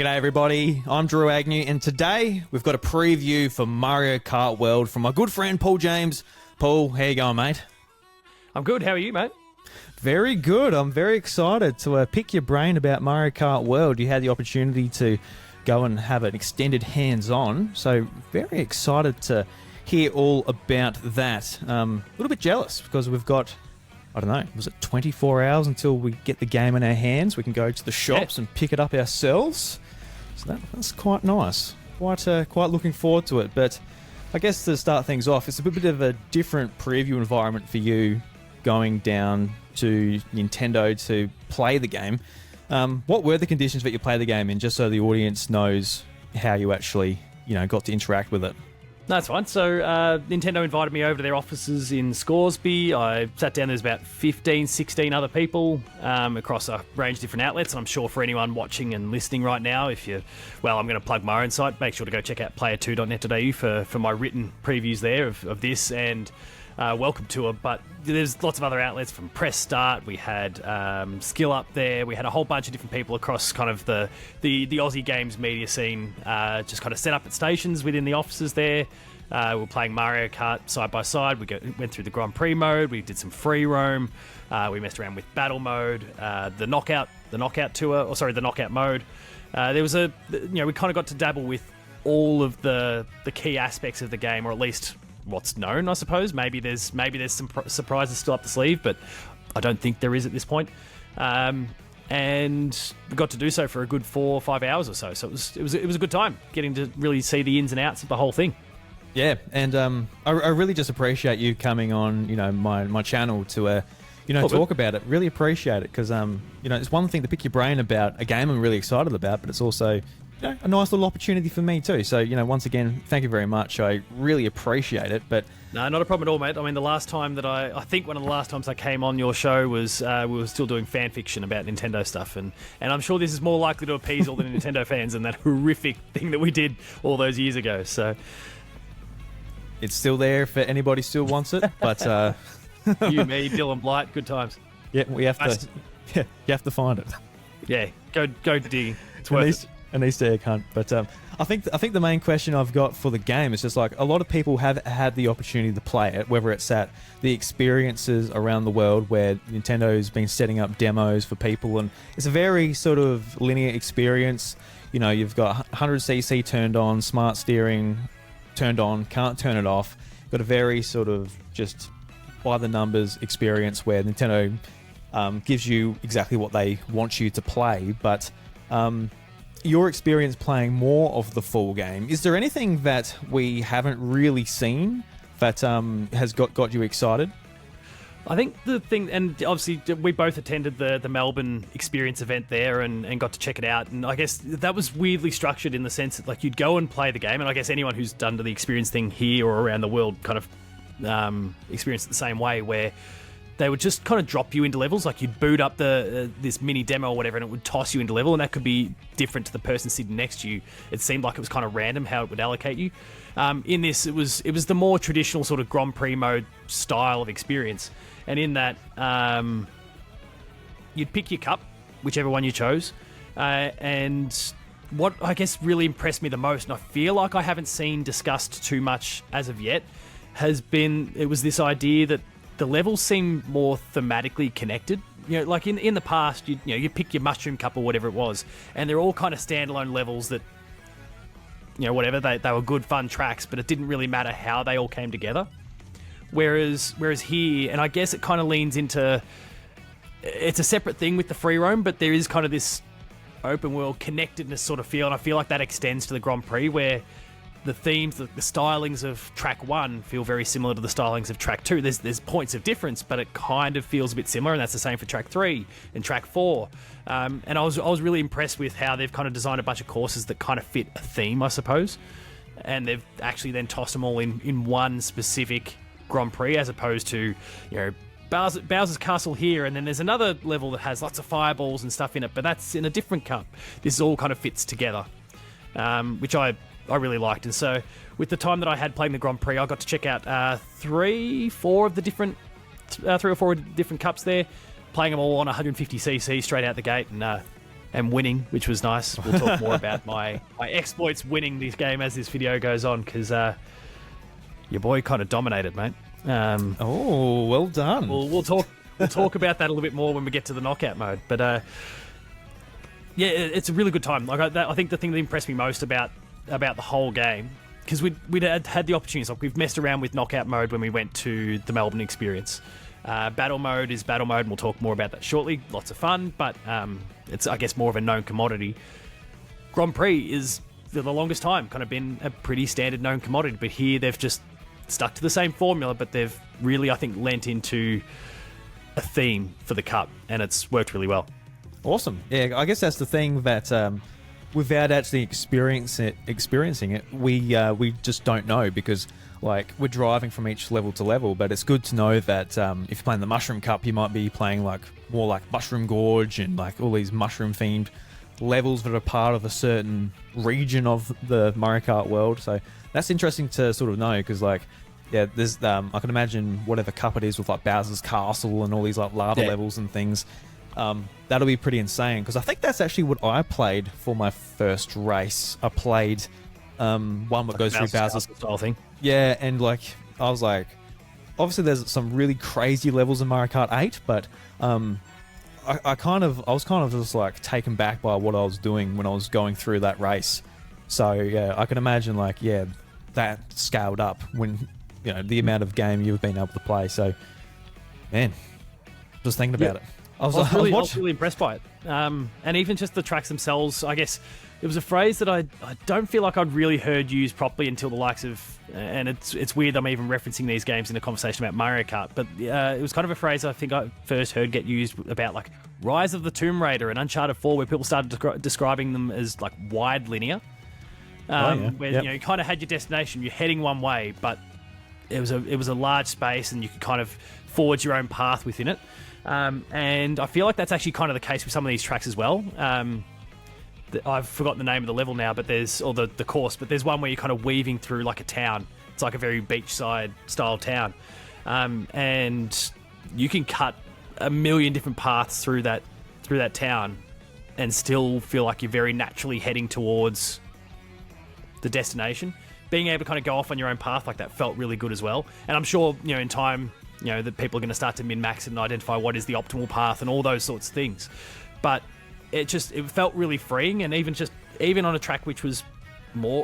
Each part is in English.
G'day everybody, I'm Drew Agnew and today we've got a preview for Mario Kart World from my good friend Paul James. Paul, how you going, mate? I'm good, how are you, mate? Very good. I'm very excited to pick your brain about Mario Kart World. You had the opportunity to go and have an extended hands-on, so very excited to hear all about that. A little bit jealous because we've got, I don't know, was it 24 hours until we get the game in our hands? We can go to the shops and pick it up ourselves. So that's quite nice. Quite looking forward to it. But I guess to start things off, it's a bit of a different preview environment for you going down to Nintendo to play the game. What were the conditions that you play the game in, just so the audience knows how you actually, got to interact with it? That's fine. So Nintendo invited me over to their offices in Scoresby. I sat down, there's about 15, 16 other people across a range of different outlets. And I'm sure for anyone watching and listening right now, I'm going to plug my own site. Make sure to go check out player2.net.au for my written previews there of this and welcome tour. But there's lots of other outlets from Press Start. We had Skill Up there. We had a whole bunch of different people across kind of the Aussie games media scene just kind of set up at stations within the offices there. We were playing Mario Kart side by side. We went through the Grand Prix mode. We did some free roam. We messed around with battle mode, the knockout mode. There was we kind of got to dabble with all of the key aspects of the game, or at least what's known, I suppose. Maybe there's some surprises still up the sleeve, but I don't think there is at this point. And we got to do so for a good 4 or 5 hours or so. So it was a good time getting to really see the ins and outs of the whole thing. Yeah, and I really just appreciate you coming on, my channel to, talk about it. Really appreciate it because, it's one thing to pick your brain about a game I'm really excited about, but it's also, a nice little opportunity for me too. So, once again, thank you very much. I really appreciate it. But no, not a problem at all, mate. I mean, the last time that I think one of the last times I came on your show was we were still doing fan fiction about Nintendo stuff, and I'm sure this is more likely to appease all the Nintendo fans than that horrific thing that we did all those years ago. So it's still there if anybody still wants it. But you, me, Dylan Blight, good times. Yeah, we have to. Yeah, you have to find it. Yeah, go digging. It's worth it. An Easter egg hunt. But I think the main question I've got for the game is just like a lot of people have had the opportunity to play it, whether it's at the experiences around the world where Nintendo's been setting up demos for people, and it's a very sort of linear experience. You've got 100cc turned on, smart steering turned on, can't turn it off. Got a very sort of just by the numbers experience where Nintendo gives you exactly what they want you to play, but your experience playing more of the full game, is there anything that we haven't really seen that has got you excited? I think the thing, and obviously we both attended the Melbourne experience event there and got to check it out, and I guess that was weirdly structured in the sense that like you'd go and play the game, and I guess anyone who's done the experience thing here or around the world kind of experienced it the same way, where they would just kind of drop you into levels. Like you'd boot up this mini demo or whatever, and it would toss you into level, and that could be different to the person sitting next to you. It seemed like it was kind of random how it would allocate you. In this, it was the more traditional sort of Grand Prix mode style of experience, and in that, you'd pick your cup, whichever one you chose, and what I guess really impressed me the most, and I feel like I haven't seen discussed too much as of yet, it was this idea that the levels seem more thematically connected. Like in the past, you pick your mushroom cup or whatever it was, and they're all kind of standalone levels that, whatever, they were good, fun tracks, but it didn't really matter how they all came together. Whereas here, and I guess it kind of leans into, it's a separate thing with the free roam, but there is kind of this open world connectedness sort of feel, and I feel like that extends to the Grand Prix, where the themes, the stylings of track 1 feel very similar to the stylings of track 2. There's points of difference, but it kind of feels a bit similar, and that's the same for track 3 and track 4. And I was really impressed with how they've kind of designed a bunch of courses that kind of fit a theme, I suppose. And they've actually then tossed them all in one specific Grand Prix, as opposed to, Bowser's Castle here, and then there's another level that has lots of fireballs and stuff in it, but that's in a different cup. This all kind of fits together, which I really liked. And so with the time that I had playing the Grand Prix, I got to check out 3 or 4 different cups there, playing them all on 150cc straight out the gate, and and winning, which was nice. We'll talk more about my exploits winning this game as this video goes on, because your boy kind of dominated, mate. Oh, well done. We'll talk about that a little bit more when we get to the knockout mode. But yeah, it's a really good time. Like I think the thing that impressed me most about the whole game, because we'd had the opportunities. Like we've messed around with knockout mode when we went to the Melbourne experience. Battle mode is battle mode, and we'll talk more about that shortly. Lots of fun, but it's, I guess, more of a known commodity. Grand Prix is, for the longest time, kind of been a pretty standard known commodity, but here they've just stuck to the same formula, but they've really, I think, lent into a theme for the Cup, and it's worked really well. Awesome. Yeah, I guess that's the thing that without actually experiencing it, we just don't know, because like we're driving from each level to level. But it's good to know that if you're playing the Mushroom Cup, you might be playing like more like Mushroom Gorge and like all these mushroom themed levels that are part of a certain region of the Mario Kart world. So that's interesting to sort of know, because like, yeah, there's I can imagine whatever cup it is with like Bowser's Castle and all these like lava levels and things. That'll be pretty insane, because I think that's actually what I played for my first race. I played one that like goes through Bowser's style thing. Yeah, and like I was like, obviously there's some really crazy levels in Mario Kart 8, but I was kind of just like taken back by what I was doing when I was going through that race. So yeah, I can imagine like, yeah, that scaled up when, you know, the amount of game you've been able to play. So man, just thinking about it. I was really impressed by it. And even just the tracks themselves, I guess it was a phrase that I don't feel like I'd really heard used properly until the likes of, and it's weird I'm even referencing these games in a conversation about Mario Kart, but it was kind of a phrase I think I first heard get used about like Rise of the Tomb Raider and Uncharted 4, where people started describing them as like wide linear. Where you know, you kind of had your destination, you're heading one way, but it was a large space and you could kind of forge your own path within it. And I feel like that's actually kind of the case with some of these tracks as well. I've forgotten the name of the level now, but the course, but there's one where you're kind of weaving through like a town. It's like a very beachside style town. And you can cut a million different paths through that town and still feel like you're very naturally heading towards the destination. Being able to kind of go off on your own path like that felt really good as well. And I'm sure, you know, in time, you know, that people are going to start to min-max it and identify what is the optimal path and all those sorts of things. But it felt really freeing, and even on a track which was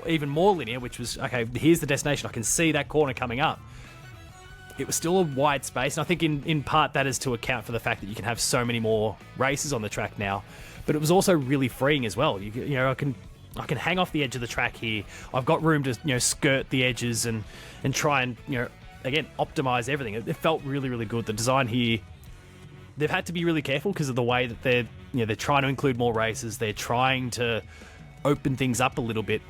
even more linear, which was, okay, here's the destination, I can see that corner coming up. It was still a wide space, and I think in part that is to account for the fact that you can have so many more races on the track now. But it was also really freeing as well. You know, I can hang off the edge of the track here. I've got room to, you know, skirt the edges and try and, you know, again, optimize everything. It felt really, really good. The design here, they've had to be really careful because of the way that they're trying to include more races. They're trying to open things up a little bit,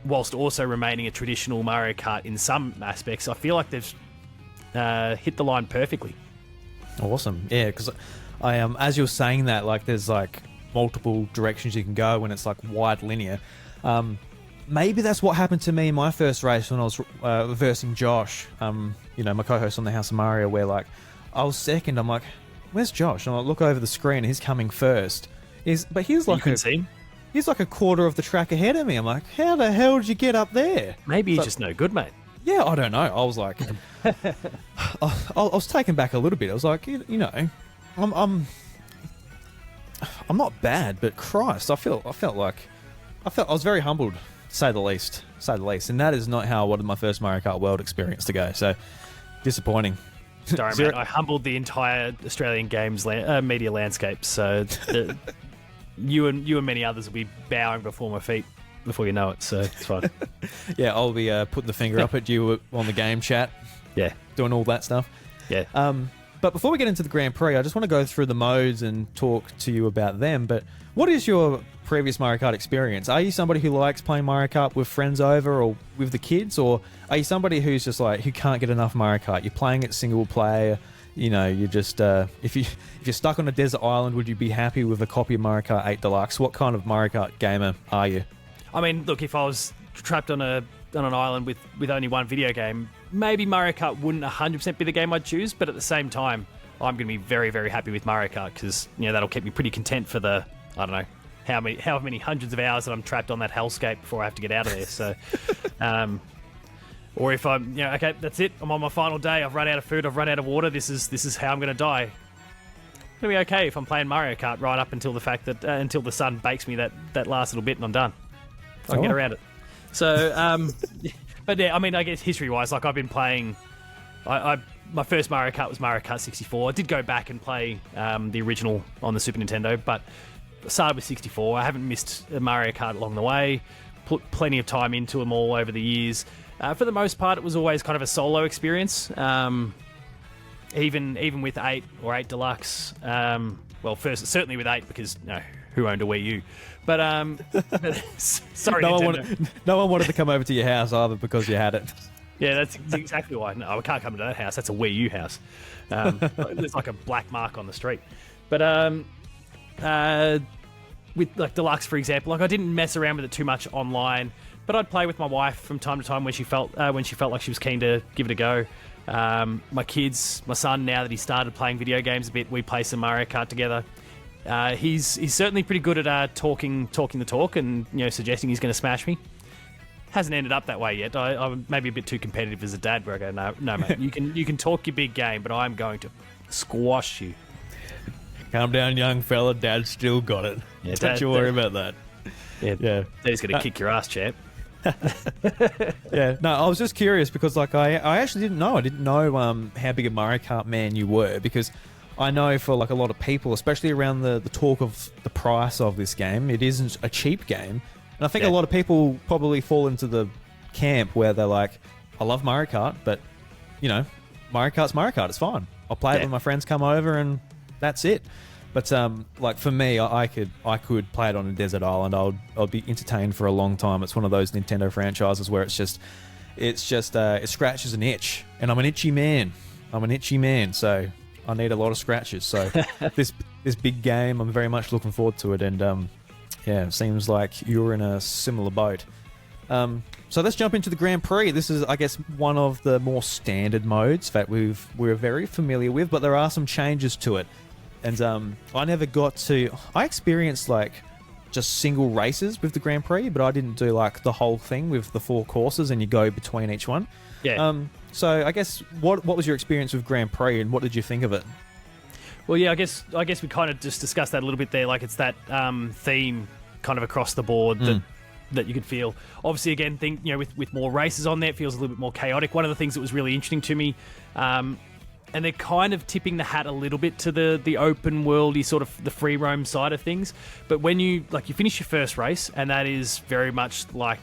whilst also remaining a traditional Mario Kart in some aspects. I feel like they've hit the line perfectly. Awesome. Yeah, because I as you're saying that, like there's like multiple directions you can go when it's like wide linear. Maybe that's what happened to me in my first race when I was versing Josh, you know, my co-host on the House of Mario, where like I was second. I'm like, where's Josh? And I look over the screen and he's coming first. But he's like he's like a quarter of the track ahead of me. I'm like, how the hell did you get up there? Maybe you're just no good, mate. Yeah, I don't know. I was like, I was taken back a little bit. I was like, you know, I'm not bad, but Christ, I was very humbled, to say the least. And that is not how I wanted my first Mario Kart World experience to go. So disappointing. Sorry, mate. I humbled the entire Australian games media landscape. So you and many others will be bowing before my feet before you know it. So it's fine. Yeah, I'll be putting the finger up at you on the game chat. Yeah, doing all that stuff. Yeah. But before we get into the Grand Prix, I just want to go through the modes and talk to you about them. But what is your previous Mario Kart experience? Are you somebody who likes playing Mario Kart with friends over or with the kids? Or are you somebody who's just like, who can't get enough Mario Kart? You're playing it single player, you know, you just, if you're stuck on a desert island, would you be happy with a copy of Mario Kart 8 Deluxe? What kind of Mario Kart gamer are you? I mean, look, if I was trapped on an island with only one video game, maybe Mario Kart wouldn't 100% be the game I'd choose, but at the same time, I'm going to be very, very happy with Mario Kart because, you know, that'll keep me pretty content for the, I don't know, how many hundreds of hours that I'm trapped on that hellscape before I have to get out of there. So, or if I'm, okay, that's it. I'm on my final day. I've run out of food. I've run out of water. This is how I'm going to die. It's going to be okay if I'm playing Mario Kart right up until the fact that until the sun bakes me that last little bit and I'm done. I can get around it. So, but yeah, I mean, I guess history-wise, like I've been playing. My first Mario Kart was Mario Kart 64. I did go back and play the original on the Super Nintendo, but I started with 64. I haven't missed a Mario Kart along the way. Put plenty of time into them all over the years. For the most part, it was always kind of a solo experience. Even with 8 or 8 Deluxe. Well, first certainly with 8 because who owned a Wii U? But sorry, no Nintendo. one wanted to come over to your house either because you had it. Yeah, that's exactly why. No, I can't come to that house. That's a Wii U house. There's like a black mark on the street. But with like Deluxe, for example, like I didn't mess around with it too much online, but I'd play with my wife from time to time when she felt like she was keen to give it a go. My kids, my son, now that he started playing video games a bit, we play some Mario Kart together. He's certainly pretty good at talking the talk and suggesting he's going to smash me. Hasn't ended up that way yet. I'm maybe a bit too competitive as a dad, where I go, no, mate, you can talk your big game, but I'm going to squash you. Calm down, young fella. Dad's still got it. Yeah, Don't you worry about that. Yeah. Dad's going to kick your ass, champ. Yeah, no, I was just curious because like I actually didn't know. I didn't know how big a Mario Kart man you were, because I know for like a lot of people, especially around the talk of the price of this game, it isn't a cheap game. And I think a lot of people probably fall into the camp where they're like, I love Mario Kart, but, Mario Kart's Mario Kart. It's fine. I'll play it when my friends come over and that's it. But, like, for me, I could play it on a desert island. I'd be entertained for a long time. It's one of those Nintendo franchises where it scratches an itch. And I'm an itchy man. So I need a lot of scratches. So this big game, I'm very much looking forward to it. And, yeah, it seems like you're in a similar boat. So let's jump into the Grand Prix. This is, I guess, one of the more standard modes that we're very familiar with, but there are some changes to it. And I experienced like just single races with the Grand Prix, but I didn't do like the whole thing with the 4 courses and you go between each one. Yeah. So I guess what was your experience with Grand Prix and what did you think of it? Well, yeah, I guess we kind of just discussed that a little bit there. Like it's that theme kind of across the board that you could feel. Obviously, again, with more races on there, it feels a little bit more chaotic. One of the things that was really interesting to me, and they're kind of tipping the hat a little bit to the open worldy sort of the free roam side of things. But when you finish your first race, and that is very much like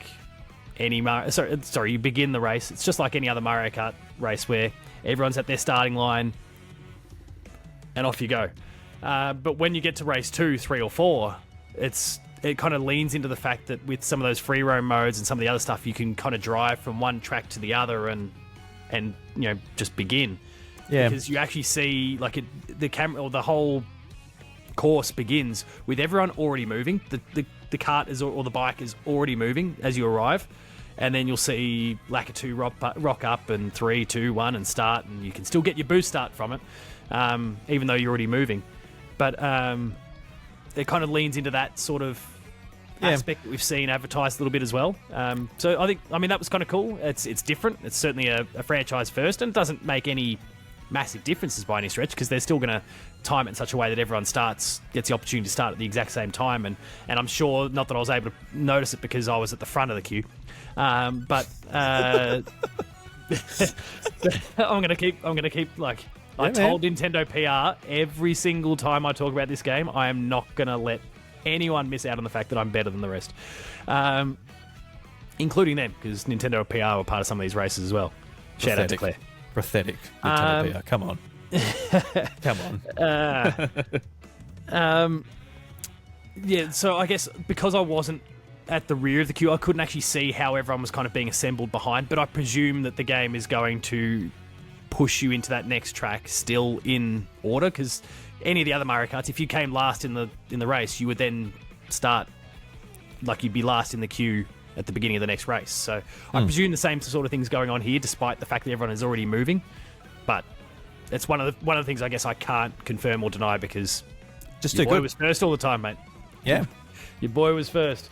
any you begin the race. It's just like any other Mario Kart race where everyone's at their starting line and off you go. But when you get to race 2, 3, or 4, it kind of leans into the fact that with some of those free roam modes and some of the other stuff, you can kind of drive from one track to the other and just begin. Yeah, because you actually see like the camera or the whole course begins with everyone already moving. The cart or the bike is already moving as you arrive, and then you'll see Lakitu rock up and 3, 2, 1 and start, and you can still get your boost start from it, even though you're already moving. But it kind of leans into that sort of aspect that we've seen advertised a little bit as well. So I mean that was kind of cool. It's different. It's certainly a franchise first, and it doesn't make any massive differences by any stretch because they're still going to time it in such a way that everyone gets the opportunity to start at the exact same time. And I'm sure, not that I was able to notice it because I was at the front of the queue, but I'm going to keep like I told Nintendo PR every single time I talk about this game, I am not going to let anyone miss out on the fact that I'm better than the rest, including them, because Nintendo PR were part of some of these races as well. Shout out to Claire. Pathetic. Come on. Yeah, so I guess because I wasn't at the rear of the queue, I couldn't actually see how everyone was kind of being assembled behind, but I presume that the game is going to push you into that next track still in order, because any of the other Mario Karts, if you came last in the race, you would then start like you'd be last in the queue at the beginning of the next race. So I presume the same sort of things going on here, despite the fact that everyone is already moving. But it's one of the things I guess I can't confirm or deny because just your boy was first all the time, mate. Yeah, Your boy was first.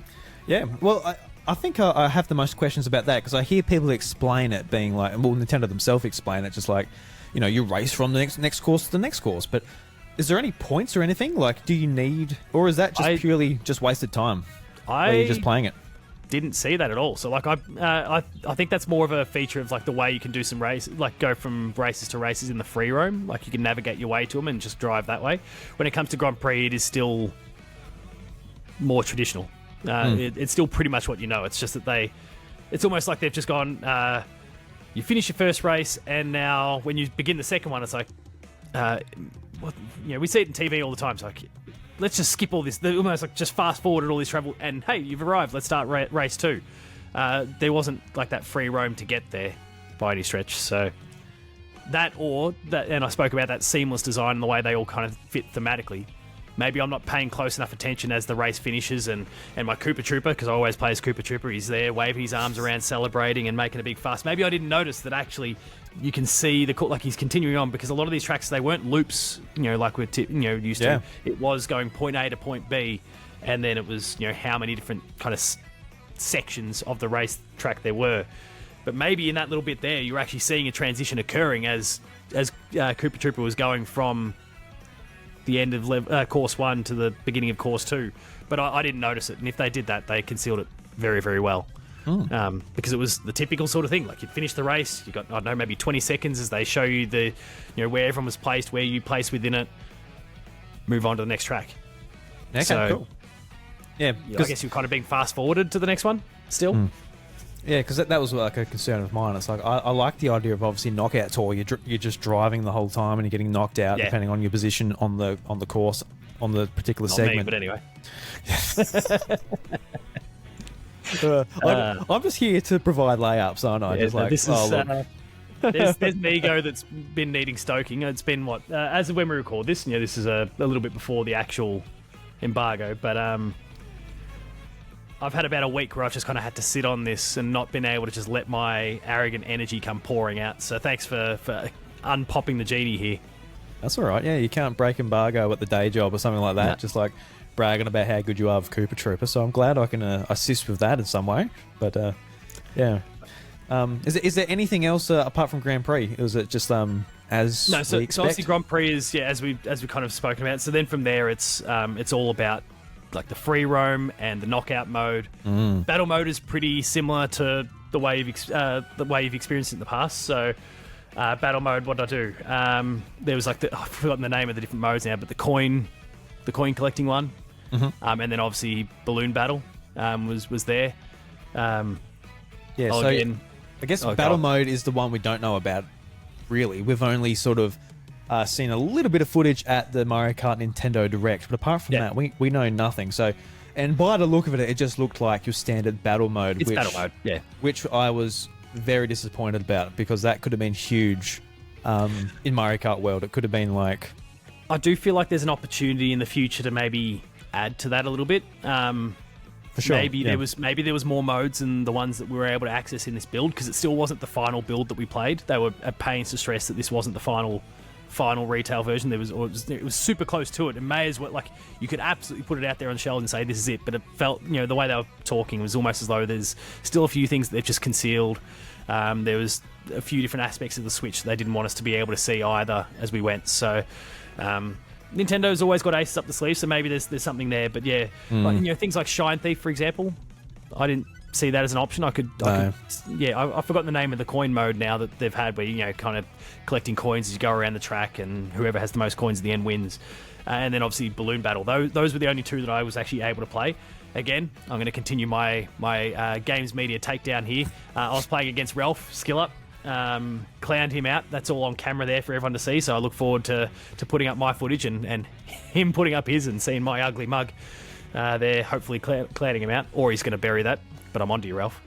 Yeah, well, I think I have the most questions about that because I hear people explain it being like, well, Nintendo themselves explain it just like, you race from the next course to the next course. But is there any points or anything? Like, do you need, or is that just purely just wasted time? Where you're just playing it? Didn't see that at all. So like I think that's more of a feature of like the way you can do some races, like go from races to races in the free roam. Like you can navigate your way to them and just drive that way. When it comes to Grand Prix, it is still more traditional. It's still pretty much what you know. It's just that it's almost like they've just gone. You finish your first race, and now when you begin the second one, it's like, we see it in TV all the time. It's like, let's just skip all this. They almost like just fast forwarded all this travel, and hey, you've arrived. Let's start race 2. There wasn't like that free roam to get there by any stretch. So that, and I spoke about that seamless design and the way they all kind of fit thematically. Maybe I'm not paying close enough attention as the race finishes, and my Koopa Trooper, because I always play as Koopa Trooper, he's there waving his arms around, celebrating and making a big fuss. Maybe I didn't notice that actually you can see like he's continuing on, because a lot of these tracks, they weren't loops, like we're used to. It was going point A to point B, and then it was how many different kind of sections of the race track there were. But maybe in that little bit there, you're actually seeing a transition occurring as Koopa Trooper was going from the end of course 1 to the beginning of course 2, but I didn't notice it. And if they did that, they concealed it very, very well. Because it was the typical sort of thing. Like, you'd finish the race, you got, I don't know, maybe 20 seconds as they show you the where everyone was placed, where you placed within it, move on to the next track. Okay, so, cool. Yeah, I guess you're kind of being fast forwarded to the next one still. Yeah, because that was like a concern of mine. It's like I like the idea of obviously knockout tour. You're just driving the whole time and you're getting knocked out depending on your position on the course on the particular Not segment. Me, but anyway, I'm just here to provide layups, aren't I? Yeah, just like, this is there's an ego that's been needing stoking. It's been as of when we record this. This is a little bit before the actual embargo, but I've had about a week where I've just kind of had to sit on this and not been able to just let my arrogant energy come pouring out. So thanks for unpopping the genie here. That's all right. Yeah, you can't break embargo at the day job or something like that. No. Just like bragging about how good you are with Koopa Trooper. So I'm glad I can assist with that in some way. But yeah, is there anything else apart from Grand Prix? Or is it just as no? So we expect? obviously Grand Prix is as we kind of spoken about. So then from there it's all about like the free roam and the knockout mode. Battle mode is pretty similar to the way you've experienced it in the past. So battle mode, what did I do? There was like I've forgotten the name of the different modes now, but the coin collecting one, and then obviously balloon battle was there. So I guess battle mode is the one we don't know about. Really, we've only sort of seen a little bit of footage at the Mario Kart Nintendo Direct, but apart from that, we know nothing. So, and by the look of it, it just looked like your standard battle mode. It's battle mode, yeah. Which I was very disappointed about, because that could have been huge in Mario Kart World. It could have been like... I do feel like there's an opportunity in the future to maybe add to that a little bit. For sure. Maybe there was more modes than the ones that we were able to access in this build, because it still wasn't the final build that we played. They were at pains to stress that this wasn't the final retail version. It was super close to it. It may as well, like, you could absolutely put it out there on the shelves and say this is it, but it felt, the way they were talking was almost as though there's still a few things that they've just concealed. There was a few different aspects of the Switch they didn't want us to be able to see either as we went. So Nintendo's always got aces up the sleeve, so maybe there's something there. But yeah, like, things like Shine Thief, for example, I didn't see that as an option. I've forgotten the name of the coin mode now that they've had, where kind of collecting coins as you go around the track, and whoever has the most coins at the end wins. And then obviously balloon battle. Those were the only two that I was actually able to play. Again, I'm going to continue my games media takedown here. I was playing against Ralph Skill Up. Clowned him out. That's all on camera there for everyone to see. So I look forward to putting up my footage and him putting up his and seeing my ugly mug there, hopefully clowning him out, or he's going to bury that. But I'm onto you, Ralph.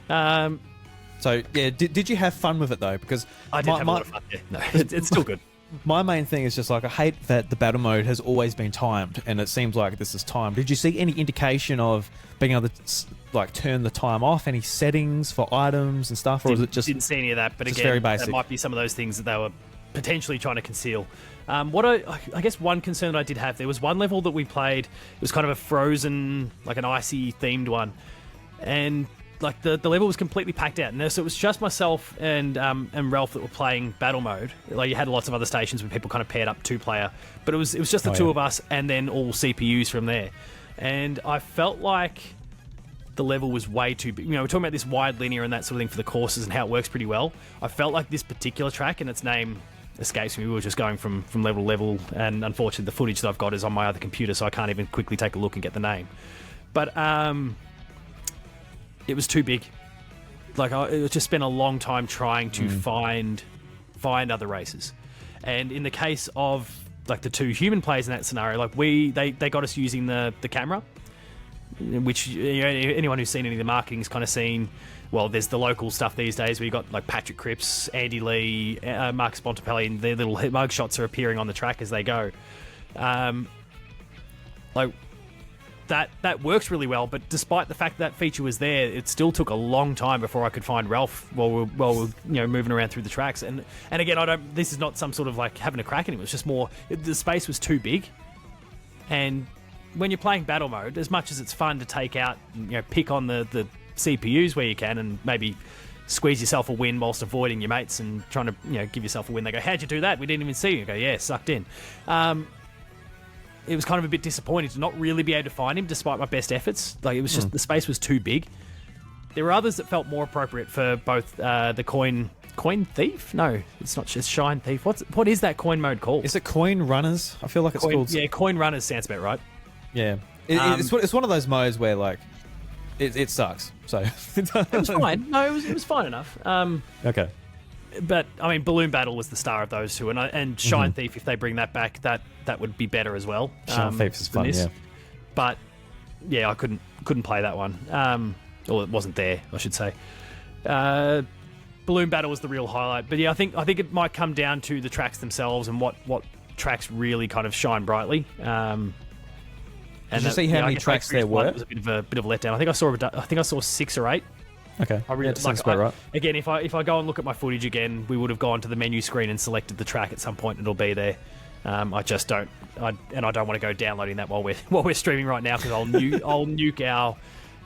So yeah, did you have fun with it though? Because I did have a lot of fun. Yeah. No, it's still good. My main thing is just like, I hate that the battle mode has always been timed, and it seems like this is timed. Did you see any indication of being able to like turn the time off? Any settings for items and stuff, or is it just didn't see any of that? But again, very basic? that might be some of those things that they were potentially trying to conceal. I guess one concern that I did have, there was one level that we played, it was kind of a frozen, like an icy themed one, and like the level was completely packed out, and so it was just myself and Ralph that were playing battle mode. Like, you had lots of other stations where people kind of paired up 2-player, but it was just the two of us, and then all CPUs from there. And I felt like the level was way too big. You know, we're talking about this wide linear and that sort of thing for the courses and how it works pretty well. I felt like this particular track, and its name escapes me, we were just going from level to level, and unfortunately the footage that I've got is on my other computer, so I can't even quickly take a look and get the name. But it was too big. Like, it just spent a long time trying to find other races. And in the case of like the 2 human players in that scenario, like they got us using the camera, which, you know, anyone who's seen any of the marketing has kind of seen. Well, there's the local stuff these days where you got like Patrick Cripps, Andy Lee, Marcus Bontempelli, and their little mug shots are appearing on the track as they go. Like, that works really well, but despite the fact that feature was there, it still took a long time before I could find Ralph while we're moving around through the tracks. And again, this is not some sort of like having a crack at him. It was just more, the space was too big. And when you're playing battle mode, as much as it's fun to take out, pick on the CPUs where you can, and maybe squeeze yourself a win whilst avoiding your mates and trying to give yourself a win. They go, "How'd you do that? We didn't even see you." You go, "Yeah, sucked in." It was kind of a bit disappointing to not really be able to find him despite my best efforts. Like, it was just the space was too big. There were others that felt more appropriate for both the coin thief. No, it's not just shine thief. What is that coin mode called? Is it coin runners? I feel like it's called. Yeah, coin runners sounds about right. Yeah, it's one of those modes where like it sucks. So it was fine. No, it was fine enough. Okay. But I mean, Balloon Battle was the star of those two, and Shine Thief, if they bring that back, that would be better as well. Shine Thief is fun, yeah. But yeah, I couldn't play that one. Or it wasn't there, I should say. Balloon Battle was the real highlight. But yeah, I think it might come down to the tracks themselves and what tracks really kind of shine brightly. Did you see how many tracks there were? It was a bit of a letdown. I think I saw 6 or 8. Okay. I really sounds about right. Again, if I go and look at my footage again, we would have gone to the menu screen and selected the track at some point, and it'll be there. I just don't, I don't want to go downloading that while we're streaming right now, because I'll nuke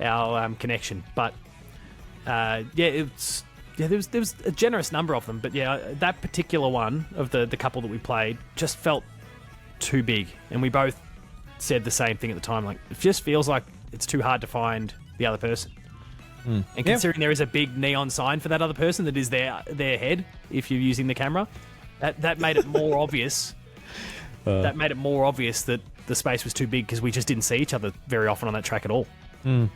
our connection. But there was a generous number of them. But yeah, that particular one of the couple that we played just felt too big, and we both said the same thing at the time. Like, it just feels like it's too hard to find the other person. And considering there is a big neon sign for that other person that is their head, if you're using the camera, that made it more obvious. That made it more obvious that the space was too big, because we just didn't see each other very often on that track at all. Yeah,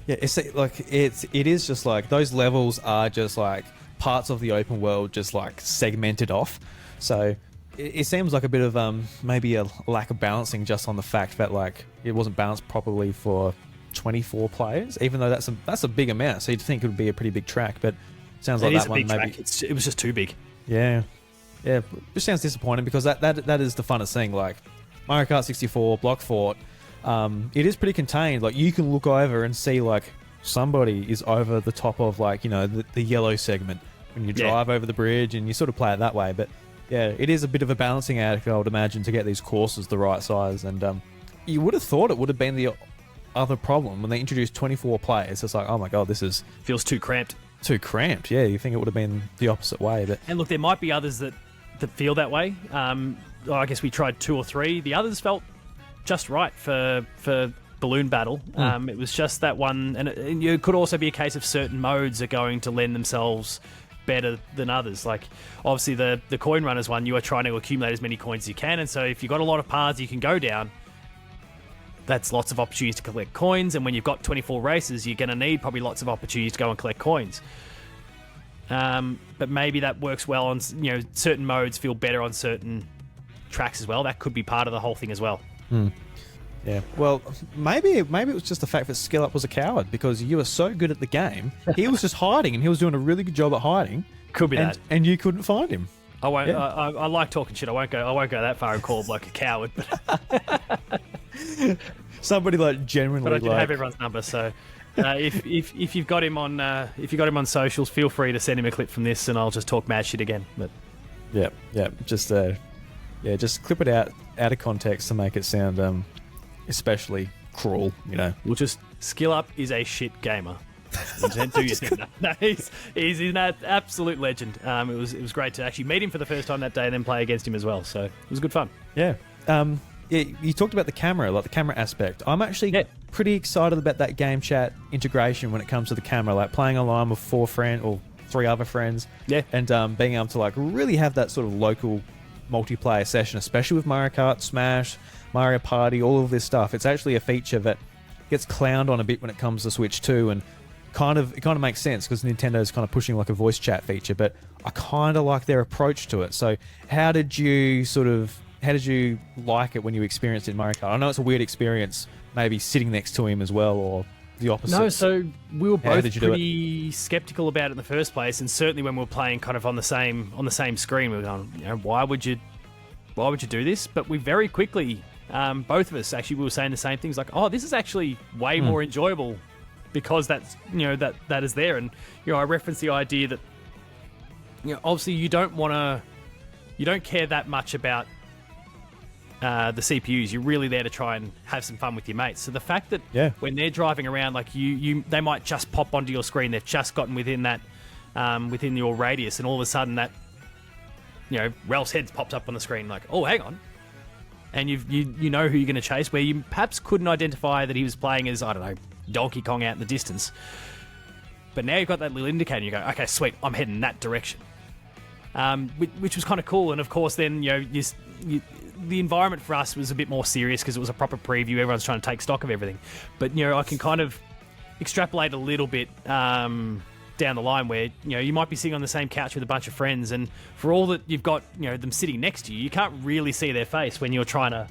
it is just like those levels are just like parts of the open world, just like segmented off. So it seems like a bit of maybe a lack of balancing, just on the fact that like it wasn't balanced properly for 24 players, even though that's a big amount, so you'd think it would be a pretty big track, but it sounds like that one maybe it was just too big. Yeah, which sounds disappointing, because that is the funnest thing. Like Mario Kart 64 Block Fort, it is pretty contained. Like, you can look over and see like somebody is over the top of like the yellow segment when you drive over the bridge, and you sort of play it that way. But yeah, it is a bit of a balancing act, I would imagine, to get these courses the right size. And you would have thought it would have been the other problem when they introduced 24 players. It's like, oh my god, this feels too cramped. Yeah, you think it would have been the opposite way. But and look, there might be others that feel that way. I guess we tried 2 or 3. The others felt just right for Balloon Battle. It was just that one, and it could also be a case of certain modes are going to lend themselves better than others. Like, obviously the coin runners one, you are trying to accumulate as many coins as you can, and so if you've got a lot of paths you can go down, that's lots of opportunities to collect coins, and when you've got 24 races, you're going to need probably lots of opportunities to go and collect coins. But maybe that works well on, certain modes feel better on certain tracks as well. That could be part of the whole thing as well. Yeah, well, maybe it was just the fact that Skill Up was a coward, because you were so good at the game. He was just hiding, and he was doing a really good job at hiding. Could be that, and you couldn't find him. I won't. Yeah. I like talking shit. I won't go that far and call him like a coward. But somebody like genuinely. But I did have everyone's number, so if you've got him on socials, feel free to send him a clip from this, and I'll just talk mad shit again. But Yeah, yeah. Just just clip it out of context to make it sound especially cruel. You know. We'll just Skill Up is a shit gamer. Do your thing. No, he's an absolute legend. It was great to actually meet him for the first time that day and then play against him as well. So it was good fun. Yeah. Yeah, you talked about the camera, like the camera aspect. I'm actually pretty excited about that game chat integration when it comes to the camera, like playing online with 4 friends or 3 other friends. Yeah. And being able to like really have that sort of local multiplayer session, especially with Mario Kart, Smash, Mario Party, all of this stuff. It's actually a feature that gets clowned on a bit when it comes to Switch 2, and it kind of makes sense because Nintendo's kind of pushing like a voice chat feature, but I kind of like their approach to it. So how did you like it when you experienced it in Mario Kart? I know it's a weird experience, maybe sitting next to him as well, or the opposite. No, so we were both pretty skeptical about it in the first place, and certainly when we were playing kind of on the same screen, we were going, why would you do this? But we very quickly, both of us actually, we were saying the same things, like, oh, this is actually way more enjoyable because that's that is there. And I referenced the idea that obviously you don't care that much about the CPUs. You're really there to try and have some fun with your mates. So the fact that when they're driving around, like they might just pop onto your screen. They've just gotten within that, within your radius, and all of a sudden that, Ralph's head pops up on the screen. Like, oh, hang on, and you know who you're going to chase. Where you perhaps couldn't identify that he was playing as, I don't know, Donkey Kong out in the distance. But now you've got that little indicator. You go, okay, sweet, I'm heading that direction. Which was kind of cool. And of course, then the environment for us was a bit more serious because it was a proper preview. Everyone's trying to take stock of everything. But, I can kind of extrapolate a little bit down the line where, you might be sitting on the same couch with a bunch of friends, and for all that you've got, them sitting next to you, you can't really see their face when you're trying to,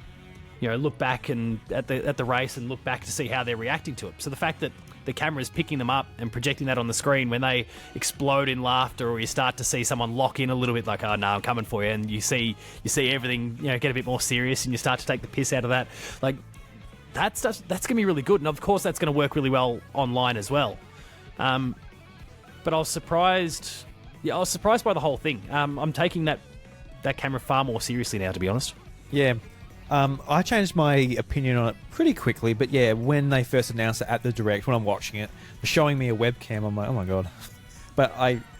look back and at the race and look back to see how they're reacting to it. So the fact that the camera is picking them up and projecting that on the screen when they explode in laughter, or you start to see someone lock in a little bit, like, oh no, I'm coming for you, and you see everything get a bit more serious, and you start to take the piss out of that, like that's gonna be really good. And of course that's gonna work really well online as well. But I was surprised by the whole thing. I'm taking that camera far more seriously now, to be honest. Yeah. I changed my opinion on it pretty quickly, but yeah, when they first announced it at the Direct, when I'm watching it, they're showing me a webcam, I'm like, oh my god. But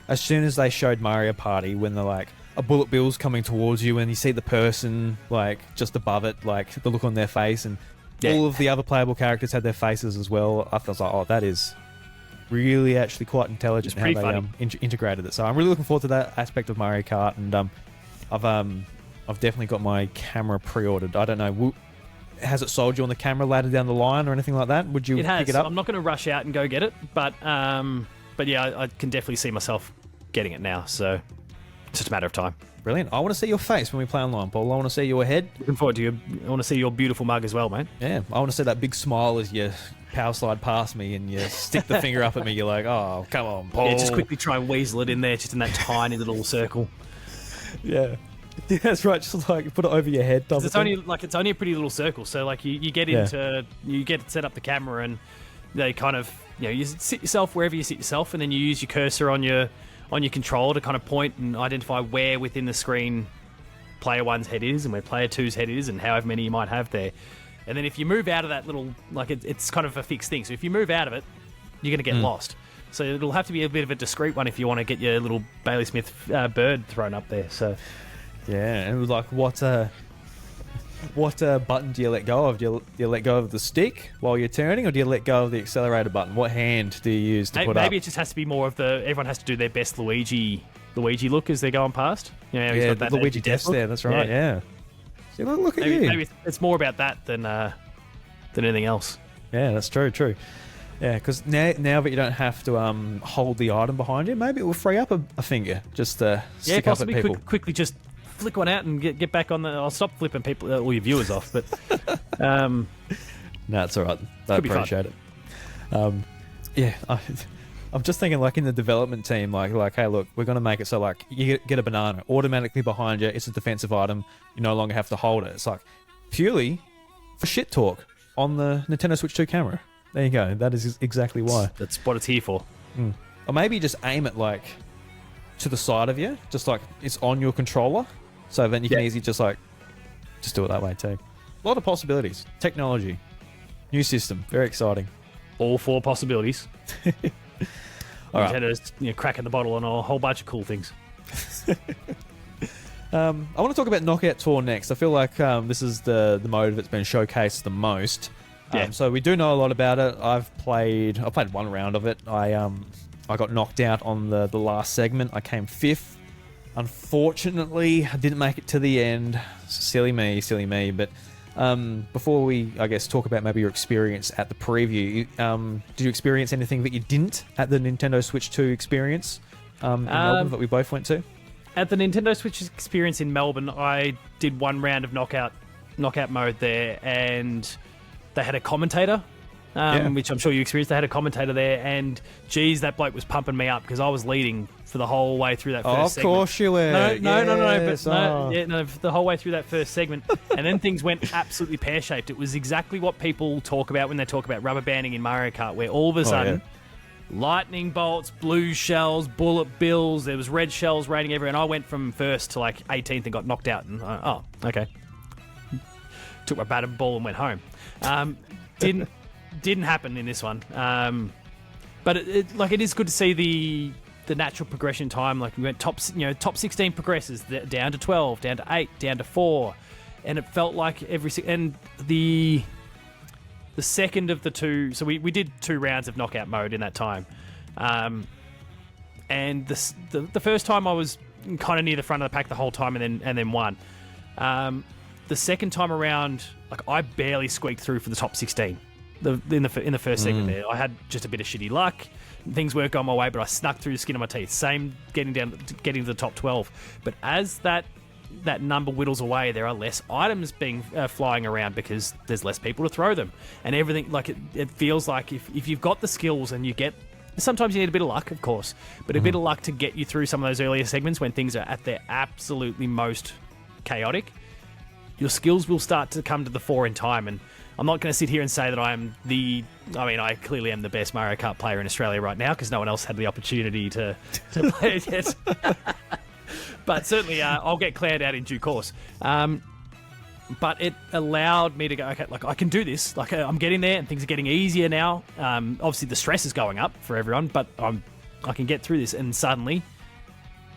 as soon as they showed Mario Party, when they're like, a bullet bill's coming towards you, and you see the person like just above it, like the look on their face, and all of the other playable characters had their faces as well, I was like, oh, that is really actually quite intelligent how they integrated it. So I'm really looking forward to that aspect of Mario Kart, and I've definitely got my camera pre-ordered. I don't know, has it sold you on the camera ladder down the line or anything like that? Would you pick it up? I'm not going to rush out and go get it, but yeah, I can definitely see myself getting it now. So it's just a matter of time. Brilliant. I want to see your face when we play online, Paul. I want to see your head. Looking forward to you. I want to see your beautiful mug as well, mate. Yeah, I want to see that big smile as you power slide past me and you stick the finger up at me. You're like, oh, come on, Paul. Yeah, just quickly try and weasel it in there, just in that tiny little circle. Yeah. Yeah, that's right. Just like put it over your head. It's only a pretty little circle. So like you get set up the camera, and they kind of you sit yourself wherever you sit yourself, and then you use your cursor on your controller to kind of point and identify where within the screen player one's head is and where player two's head is, and however many you might have there. And then if you move out of that little, like it's kind of a fixed thing. So if you move out of it, you're going to get lost. So it'll have to be a bit of a discreet one if you want to get your little Bailey Smith bird thrown up there. So. Yeah, and it was like, what button do you let go of? Do you let go of the stick while you're turning, or do you let go of the accelerator button? What hand do you use to put up? Maybe it just has to be more of everyone has to do their best Luigi look as they're going past. He's got that Luigi death there, that's right, yeah. See, look at you. Maybe it's more about that than anything else. Yeah, that's true. Yeah, because now that you don't have to hold the item behind you, maybe it will free up a finger just to stick up at people. Quickly just flick one out and get back on the... I'll stop flipping people, all your viewers off, but... no, it's all right. I appreciate it. Yeah, I'm just thinking, like, in the development team, like, hey, look, we're going to make it so, like, you get a banana automatically behind you. It's a defensive item. You no longer have to hold it. It's, like, purely for shit talk on the Nintendo Switch 2 camera. There you go. That is exactly why. That's what it's here for. Or maybe just aim it, like... to the side of you, just like it's on your controller. So then you can easily just do it that way too. A lot of possibilities. Technology. New system. Very exciting. All 4 possibilities. All right. Nintendo's cracking the bottle on a whole bunch of cool things. I want to talk about Knockout Tour next. I feel like this is the mode that's been showcased the most. So we do know a lot about it. I played 1 round of it. I got knocked out on the last segment. I came 5th. Unfortunately, I didn't make it to the end. Silly me. But before we, I guess, talk about maybe your experience at the preview, did you experience anything that you didn't at the Nintendo Switch 2 experience in Melbourne that we both went to? At the Nintendo Switch experience in Melbourne, I did 1 round of knockout mode there, and they had a commentator, which I'm sure you experienced. They had a commentator there, and geez, that bloke was pumping me up because I was leading for the whole way through that first segment. Of course you were. No, the whole way through that first segment. And then things went absolutely pear-shaped. It was exactly what people talk about when they talk about rubber banding in Mario Kart, where all of a sudden, lightning bolts, blue shells, bullet bills, there was red shells raining everywhere, and I went from 1st to like 18th and got knocked out. And okay. Took my bat and ball and went home. Didn't happen in this one. But it is good to see the natural progression time. Like we went top 16 progresses down to 12, down to 8, down to 4, and it felt like the second of the 2. So we did 2 rounds of knockout mode in that time, and the first time I was kind of near the front of the pack the whole time, and then won. The second time around, like I barely squeaked through for the top 16. In the first segment there, I had just a bit of shitty luck. Things weren't going my way, but I snuck through the skin of my teeth. Same getting to the top 12. But as that number whittles away, there are less items being flying around because there's less people to throw them, and everything. Like it feels like if you've got the skills and you get. Sometimes you need a bit of luck, of course, but a bit of luck to get you through some of those earlier segments when things are at their absolutely most chaotic. Your skills will start to come to the fore in time, and I'm not going to sit here and say that I clearly am the best Mario Kart player in Australia right now because no one else had the opportunity to play it yet. But certainly I'll get cleared out in due course. But it allowed me to go, okay, like I can do this. Like I'm getting there and things are getting easier now. Obviously the stress is going up for everyone, but I can get through this, and suddenly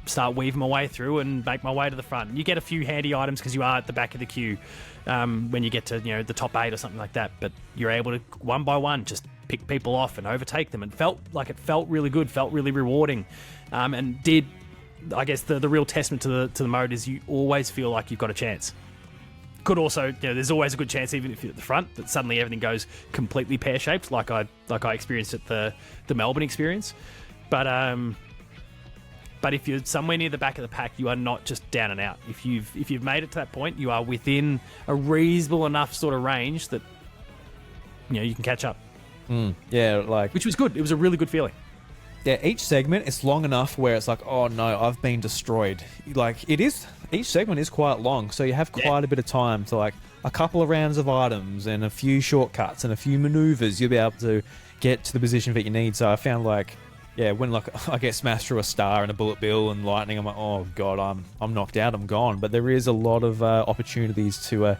start weaving my way through and make my way to the front. You get a few handy items because you are at the back of the queue when you get to the top 8 or something like that. But you're able to one by one just pick people off and overtake them. And felt really good, felt really rewarding, and did. I guess the real testament to the mode is you always feel like you've got a chance. Could also, there's always a good chance, even if you're at the front, that suddenly everything goes completely pear-shaped, like I experienced at the Melbourne experience. But if you're somewhere near the back of the pack, you are not just down and out. If you've made it to that point, you are within a reasonable enough sort of range that you can catch up. Which was good. It was a really good feeling. Yeah, each segment is long enough where it's like, oh no, I've been destroyed. Like each segment is quite long, so you have quite a bit of time to like a couple of rounds of items and a few shortcuts and a few maneuvers. You'll be able to get to the position that you need. So I found when I get smashed through a star and a bullet bill and lightning, I'm like, oh god, I'm knocked out, I'm gone. But there is a lot of opportunities to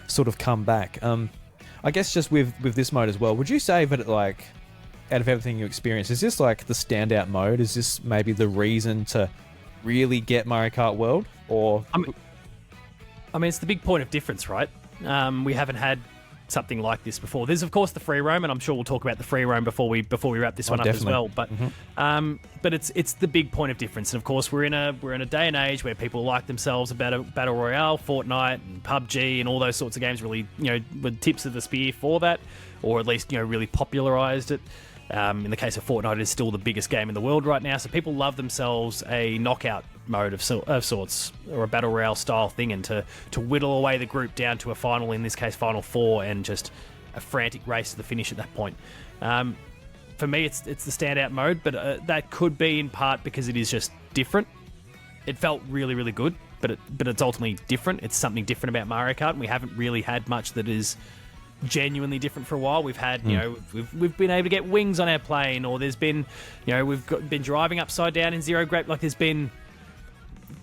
sort of come back. I guess just with this mode as well, would you say that out of everything you experience, is this like the standout mode? Is this maybe the reason to really get Mario Kart World? Or I mean, it's the big point of difference, right? We haven't had something like this before. There's of course the free roam, and I'm sure we'll talk about the free roam before we wrap this one up as well. But but it's the big point of difference. And of course we're in a day and age where people like themselves about a battle royale, Fortnite and PUBG and all those sorts of games really were tips of the spear for that, or at least really popularized it. In the case of Fortnite, it is still the biggest game in the world right now, so people love themselves a knockout mode of sorts, or a battle royale style thing, and to whittle away the group down to a final, in this case final 4, and just a frantic race to the finish at that point. For me, it's the standout mode, but that could be in part because it is just different. It felt really, really good, but it's ultimately different. It's something different about Mario Kart, and we haven't really had much that is genuinely different for a while. We've had, we've been able to get wings on our plane, or there's been, been driving upside down in zero gravity. Like, there's been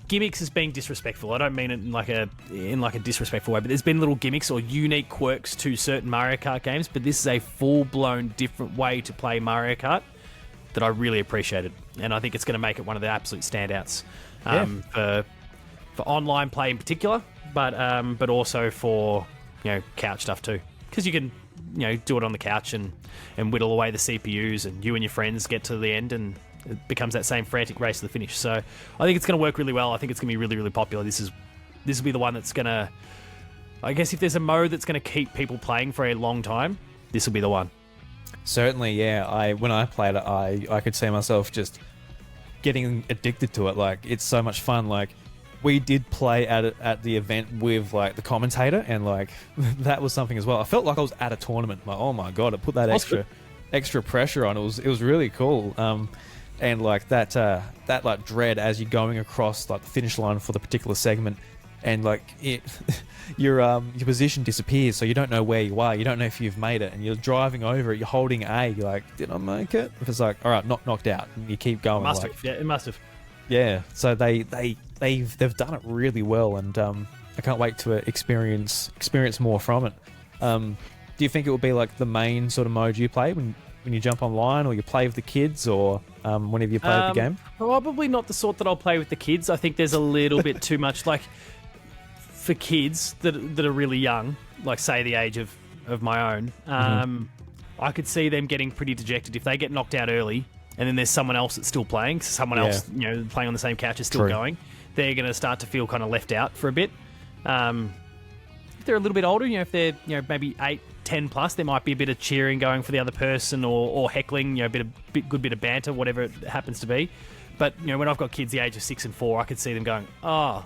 gimmicks as being disrespectful. I don't mean it in like a disrespectful way, but there's been little gimmicks or unique quirks to certain Mario Kart games. But this is a full-blown different way to play Mario Kart that I really appreciated, and I think it's going to make it one of the absolute standouts for online play in particular, but also for couch stuff too, because you can do it on the couch and whittle away the CPUs, and you and your friends get to the end, and it becomes that same frantic race to the finish. So I think it's going to work really well. I think it's going to be really, really popular. This will be the one that's going to, I guess, if there's a mode that's going to keep people playing for a long time, this will be the one. Certainly, yeah. When I played it, I could see myself just getting addicted to it. Like, it's so much fun. Like, we did play at the event with like the commentator, and like that was something as well. I felt like I was at a tournament. Like, oh my god, it put that extra pressure on. It was really cool. And like that like dread as you're going across like the finish line for the particular segment, and like your position disappears, so you don't know where you are. You don't know if you've made it, and you're driving over it. You're holding A. You're like, did I make it? If it's like, all right, not knocked out, and you keep going. It must have. Yeah. So they've done it really well, and I can't wait to experience more from it. Do you think it will be like the main sort of mode you play when you jump online, or you play with the kids, or whenever you play with the game? Probably not the sort that I'll play with the kids. I think there's a little bit too much, like, for kids that are really young, like say the age of my own. I could see them getting pretty dejected if they get knocked out early, and then there's someone else that's still playing. Someone else, playing on the same couch is still going. They're going to start to feel kind of left out for a bit. If they're a little bit older, if they're maybe 8, 10 plus, there might be a bit of cheering going for the other person, or heckling, a good bit of banter, whatever it happens to be. But when I've got kids the age of 6 and 4, I could see them going, oh,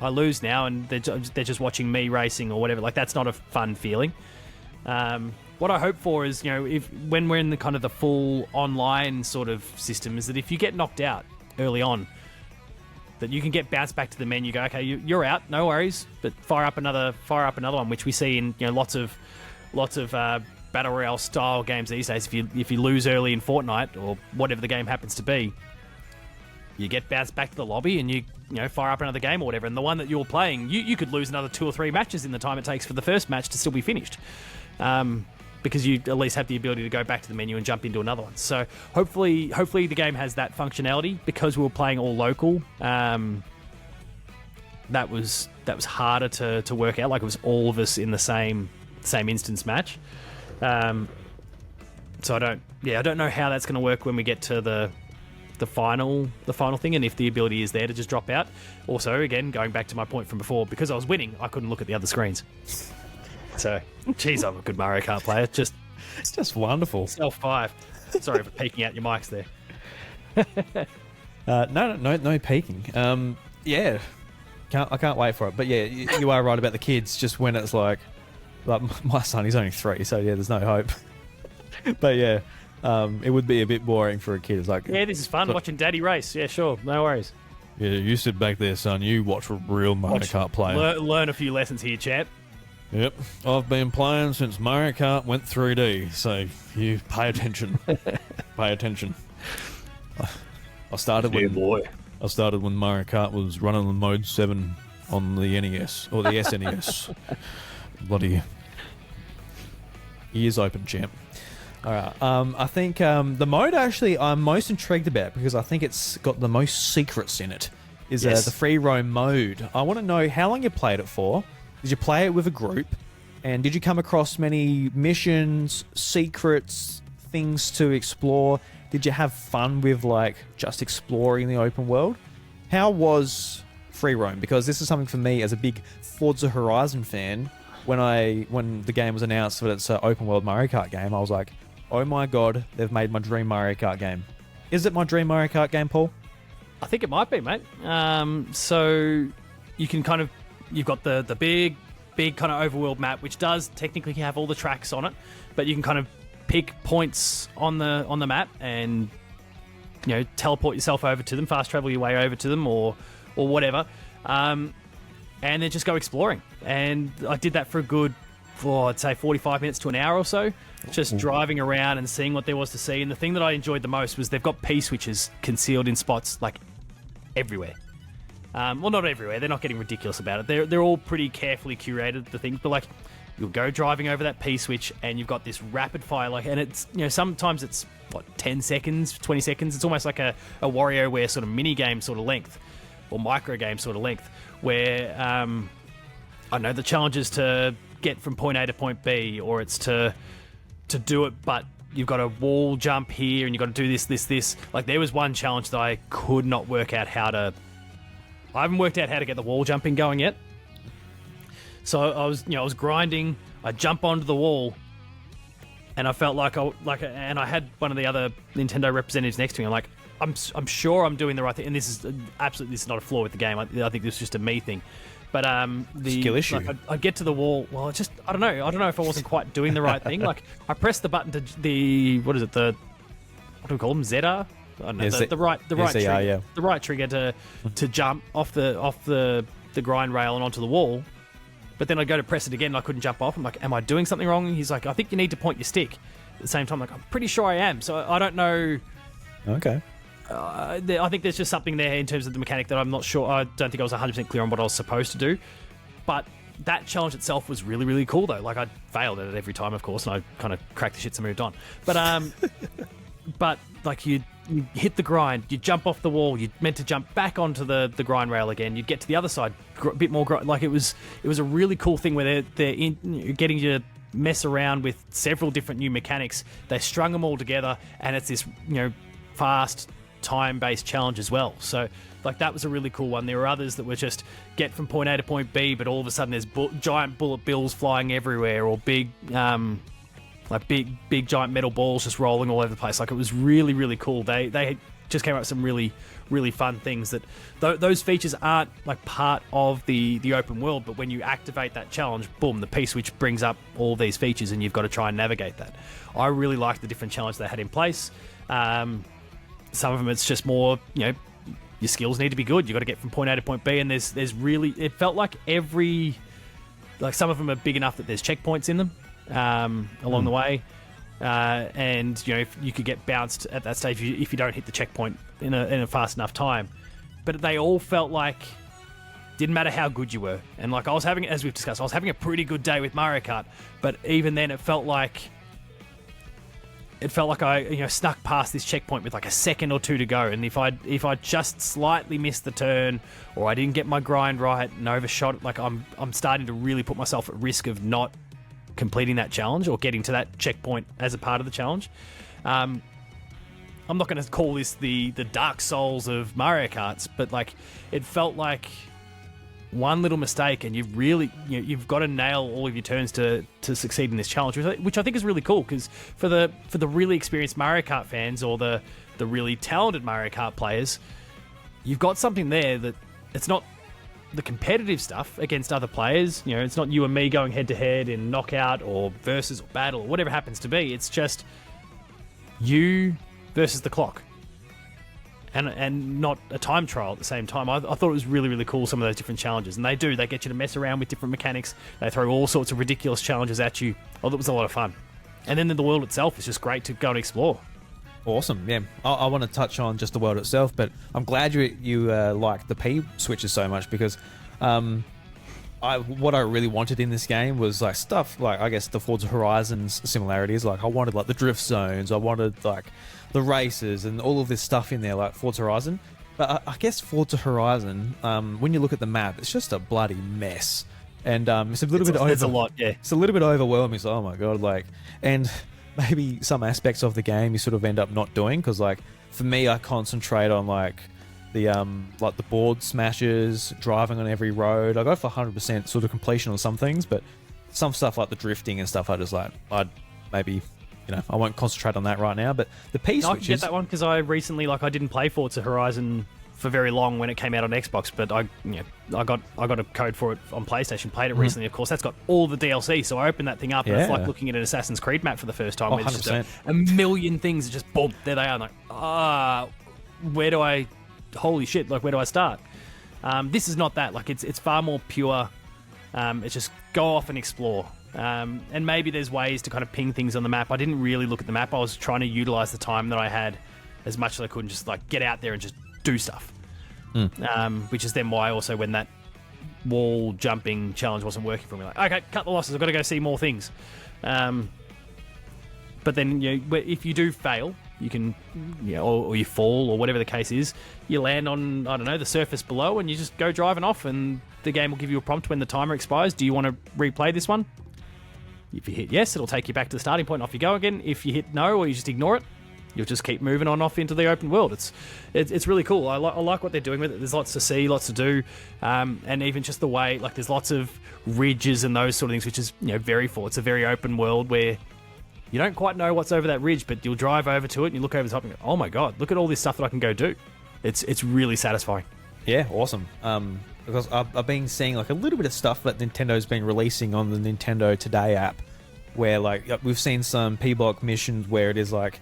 I lose now, and they're just watching me racing or whatever. Like, that's not a fun feeling. What I hope for is, when we're in the kind of the full online sort of system, is that if you get knocked out early on, that you can get bounced back to the menu. Go, okay, you're out, no worries, but fire up another one, which we see in lots of battle royale style games these days. If you lose early in Fortnite or whatever the game happens to be, you get bounced back to the lobby, and you fire up another game or whatever. And the one that you're playing, you could lose another 2 or 3 matches in the time it takes for the first match to still be finished. Because you at least have the ability to go back to the menu and jump into another one. So hopefully the game has that functionality. Because we were playing all local, that was harder to work out. Like, it was all of us in the same instance match. So I don't know how that's going to work when we get to the final thing, and if the ability is there to just drop out. Also, again, going back to my point from before, because I was winning, I couldn't look at the other screens. So, geez, I'm a good Mario Kart player. It's just wonderful. Self 5. Sorry for peeking out your mics there. No peeking. I can't wait for it. But yeah, you are right about the kids. Just when it's like my son, he's only 3, so yeah, there's no hope. But yeah, it would be a bit boring for a kid. It's like, yeah, this is fun watching Daddy race. Yeah, sure, no worries. Yeah, you sit back there, son. You watch a real Mario Kart player. Learn a few lessons here, champ. Yep, I've been playing since Mario Kart went 3D, so you pay attention. Pay attention. I started when Mario Kart was running on Mode 7 on the NES, or the SNES. Bloody ears open, champ. Alright, I think the mode actually I'm most intrigued about, because I think it's got the most secrets in it, is the free roam mode. I want to know how long you played it for. Did you play it with a group? And did you come across many missions, secrets, things to explore? Did you have fun with like just exploring the open world? How was free roam? Because this is something for me as a big Forza Horizon fan. When the game was announced that it's an open world Mario Kart game, I was like, oh my god, they've made my dream Mario Kart game. Is it my dream Mario Kart game, Paul? I think it might be, mate. So you can you've got the big kind of overworld map, which does technically have all the tracks on it, but you can kind of pick points on the map and teleport yourself over to them, fast travel your way over to them, or whatever, and then just go exploring. And I did that for a good for, I'd say, 45 minutes to an hour or so, just driving around and seeing what there was to see. And the thing that I enjoyed the most was they've got P-switches concealed in spots, like, everywhere. Well, not everywhere. They're not getting ridiculous about it. They're all pretty carefully curated, the things. But, like, you'll go driving over that P-switch, and you've got this rapid fire, like, and it's, sometimes it's, 10 seconds, 20 seconds. It's almost like a WarioWare sort of mini-game sort of length, or micro-game sort of length, where, I know the challenge is to get from point A to point B, or it's to do it, but you've got a wall jump here, and you've got to do this. Like, there was one challenge that I could not work out how to... I haven't worked out how to get the wall jumping going yet. So I was grinding. I jump onto the wall, and I felt and I had one of the other Nintendo representatives next to me. I'm like, I'm sure I'm doing the right thing, and this is not a flaw with the game. I think this is just a me thing. But the skill issue. Like, I'd get to the wall. Well, it's just I don't know if I wasn't quite doing the right thing. Like, I pressed the button to what do we call them? Zeta? I don't know, the right trigger, yeah. the right trigger to jump off the grind rail and onto the wall. But then I go to press it again and I couldn't jump off. I'm like, am I doing something wrong? And he's like, I think you need to point your stick. At the same time, I'm like, I'm pretty sure I am. So I don't know. Okay. I think there's just something there in terms of the mechanic that I'm not sure. I don't think I was 100% clear on what I was supposed to do. But that challenge itself was really, really cool, though. Like, I failed at it every time, of course, and I kind of cracked the shits and moved on. But like, you hit the grind, you jump off the wall, you're meant to jump back onto the grind rail again, you get to the other side, a bit more like, it was a really cool thing where they're getting you to mess around with several different new mechanics. They strung them all together, and it's this fast time-based challenge as well. So, like, that was a really cool one. There were others that were just get from point A to point B, but all of a sudden there's giant bullet bills flying everywhere, or big giant metal balls just rolling all over the place. Like, it was really, really cool. They just came up with some really, really fun things that those features aren't like part of the open world, but when you activate that challenge, boom, the P-switch brings up all these features, and you've got to try and navigate that. I really liked the different challenges they had in place. Some of them, it's just more, your skills need to be good. You've got to get from point A to point B, and there's really, it felt like some of them are big enough that there's checkpoints in them along the way. And, if you could get bounced at that stage if you don't hit the checkpoint in a fast enough time. But they all felt like, didn't matter how good you were. And like, as we've discussed, I was having a pretty good day with Mario Kart, but even then it felt like I snuck past this checkpoint with like a second or two to go, and if I just slightly missed the turn, or I didn't get my grind right and overshot, like, I'm starting to really put myself at risk of not completing that challenge or getting to that checkpoint as a part of the challenge. I'm not going to call this the Dark Souls of Mario Karts, but like, it felt like one little mistake and you've got to nail all of your turns to succeed in this challenge, which I think is really cool, because for the really experienced Mario Kart fans, or the really talented Mario Kart players, you've got something there that it's not the competitive stuff against other players. It's not you and me going head to head in knockout or versus or battle or whatever happens to be. It's just you versus the clock. And not a time trial at the same time. I thought it was really, really cool, some of those different challenges. And they get you to mess around with different mechanics. They throw all sorts of ridiculous challenges at you. Oh, that was a lot of fun. And then the world itself is just great to go and explore. Awesome, yeah. I want to touch on just the world itself, but I'm glad you like the P switches so much, because what I really wanted in this game was like stuff like, I guess, the Forza Horizons similarities. Like, I wanted like the drift zones, I wanted like the races and all of this stuff in there, like Forza Horizon. But I guess Forza Horizon, when you look at the map, it's just a bloody mess, and it's a little bit. There's a lot, yeah. It's a little bit overwhelming. So, oh my god, like, and maybe some aspects of the game you sort of end up not doing, because like for me, I concentrate on like the board smashes, driving on every road. I go for 100% sort of completion on some things, but some stuff like the drifting and stuff, I'd maybe, I won't concentrate on that right now. But the P switches, I can get that one, because I recently, I didn't play Forza Horizon for very long when it came out on Xbox, but I got a code for it on PlayStation. Played it recently, of course. That's got all the DLC, so I opened that thing up, and it's like looking at an Assassin's Creed map for the first time. Oh, where it's just a million things, just boom, there they are. I'm like, where do I? Holy shit! Like, where do I start? This is not that. Like, it's far more pure. It's just go off and explore. And maybe there's ways to kind of ping things on the map. I didn't really look at the map. I was trying to utilize the time that I had as much as I could and just like get out there and just do stuff. Which is then why also when that wall jumping challenge wasn't working for me, like, okay, cut the losses, I've got to go see more things. But then, if you do fail, you can, or you fall, or whatever the case is, you land on, I don't know, the surface below, and you just go driving off, and the game will give you a prompt when the timer expires. Do you want to replay this one? If you hit yes, it'll take you back to the starting point, and off you go again. If you hit no, or you just ignore it, you'll just keep moving on off into the open world. It's really cool. I like what they're doing with it. There's lots to see, lots to do, and even just the way, like, there's lots of ridges and those sort of things, which is very full. It's a very open world where you don't quite know what's over that ridge, but you'll drive over to it and you look over the top and go, oh my god, look at all this stuff that I can go do. It's really satisfying. Yeah, awesome. Because I've been seeing like a little bit of stuff that Nintendo's been releasing on the Nintendo Today app, where like we've seen some P-block missions where it is like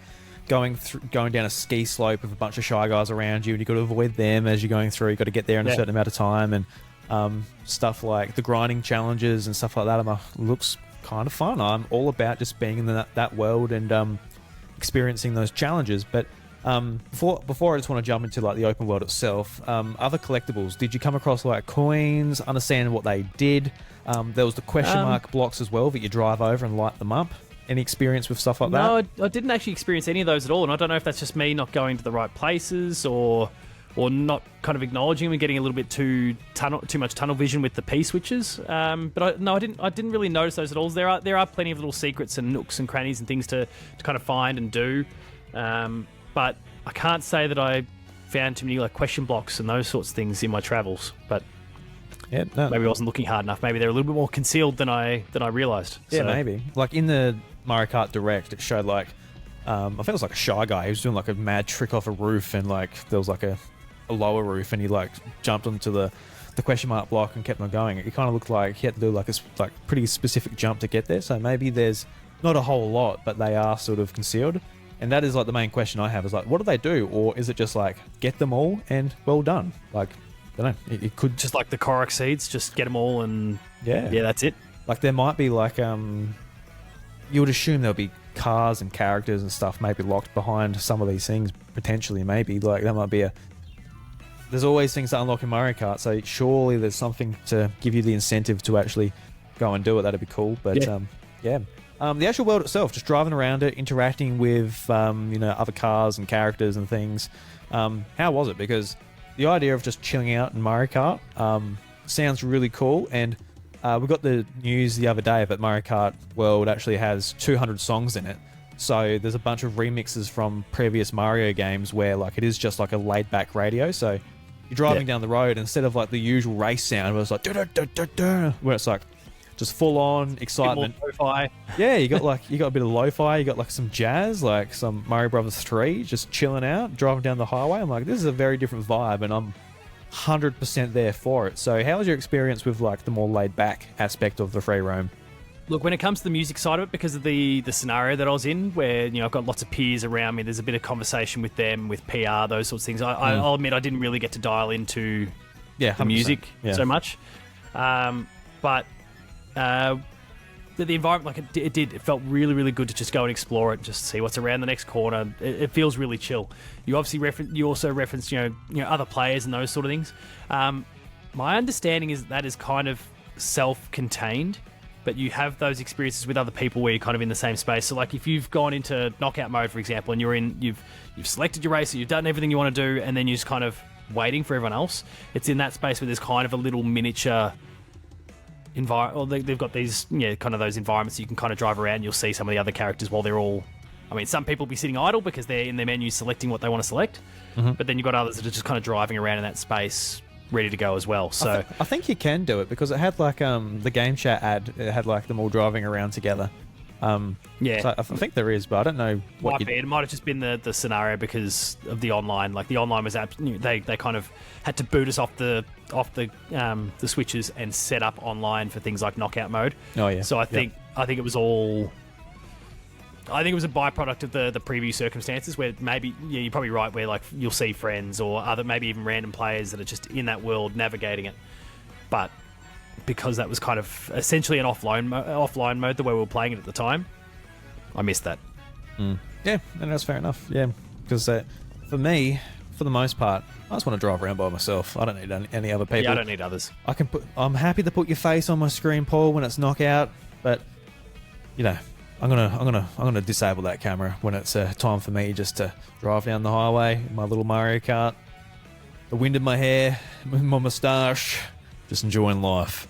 going down a ski slope with a bunch of Shy Guys around you, and you've got to avoid them as you're going through. You've got to get there in a certain amount of time, and stuff like the grinding challenges and stuff like that. Looks kind of fun. I'm all about just being in that world and experiencing those challenges. But before I just want to jump into like the open world itself, other collectibles. Did you come across like coins? Understand what they did? There was the question mark blocks as well that you drive over and light them up. Any experience with stuff like that? No, I didn't actually experience any of those at all, and I don't know if that's just me not going to the right places or not kind of acknowledging them and getting a little bit too much tunnel vision with the P switches. But I didn't really notice those at all. There are plenty of little secrets and nooks and crannies and things to kind of find and do. But I can't say that I found too many like question blocks and those sorts of things in my travels. But maybe I wasn't looking hard enough. Maybe they're a little bit more concealed than I realised. Yeah, maybe. Like in the Mario Kart Direct, it showed like I think it was like a Shy Guy. He was doing like a mad trick off a roof, and like there was like a lower roof, and he like jumped onto the question mark block and kept on going. It kind of looked like he had to do like a pretty specific jump to get there. So maybe there's not a whole lot, but they are sort of concealed. And that is like the main question I have is like, what do they do? Or is it just like get them all and well done? Like, I don't know. It could just like the Korok seeds, just get them all and yeah, that's it. Like there might be like you would assume there'll be cars and characters and stuff maybe locked behind some of these things potentially. Maybe like that might be there's always things to unlock in Mario Kart, so surely there's something to give you the incentive to actually go and do it. That'd be cool. But the actual world itself, just driving around it, interacting with other cars and characters and things. How was it? Because the idea of just chilling out in Mario Kart sounds really cool. And we got the news the other day that Mario Kart World actually has 200 songs in it. So there's a bunch of remixes from previous Mario games where like it is just like a laid-back radio. So you're driving down the road, instead of like the usual race sound where it's like where it's like just full on excitement. Lo-fi. Yeah, you got a bit of lo-fi, you got like some jazz, like some Mario Brothers 3, just chilling out, driving down the highway. I'm like, this is a very different vibe, and I'm 100% there for it. So how was your experience with like the more laid back aspect of the free roam? Look, when it comes to the music side of it, because of the scenario that I was in, where I've got lots of peers around me, there's a bit of conversation with them, with PR, those sorts of things. I'll admit I didn't really get to dial into the music so much, but the environment, like it felt really, really good to just go and explore it, and just see what's around the next corner. It feels really chill. You also referenced other players and those sort of things. My understanding is that is kind of self-contained, but you have those experiences with other people where you're kind of in the same space. So like if you've gone into knockout mode, for example, and you've selected your racer, you've done everything you want to do, and then you're just kind of waiting for everyone else, it's in that space where there's kind of a little miniature environment. They've got these kind of those environments you can kind of drive around. You'll see some of the other characters while they're all, I mean, some people will be sitting idle because they're in their menu selecting what they want to select, but then you've got others that are just kind of driving around in that space ready to go as well. So I think you can do it because it had like the game chat ad. It had like them all driving around together. So I think there is, but I don't know what. It might have just been the scenario because of the online. Like the online was they kind of had to boot us off the switches and set up online for things like knockout mode. Oh yeah. So I think it was all. I think it was a byproduct of the preview circumstances where maybe you're probably right, where like you'll see friends or other maybe even random players that are just in that world navigating it. But because that was kind of essentially an offline mode the way we were playing it at the time. I missed that. Yeah, and that's fair enough. Yeah, because for me, for the most part, I just want to drive around by myself. I don't need any other people. Yeah, I don't need others. I'm happy to put your face on my screen, Paul, when it's knockout, but you know, I'm gonna disable that camera when it's time for me just to drive down the highway in my little Mario Kart, the wind in my hair, my moustache, just enjoying life.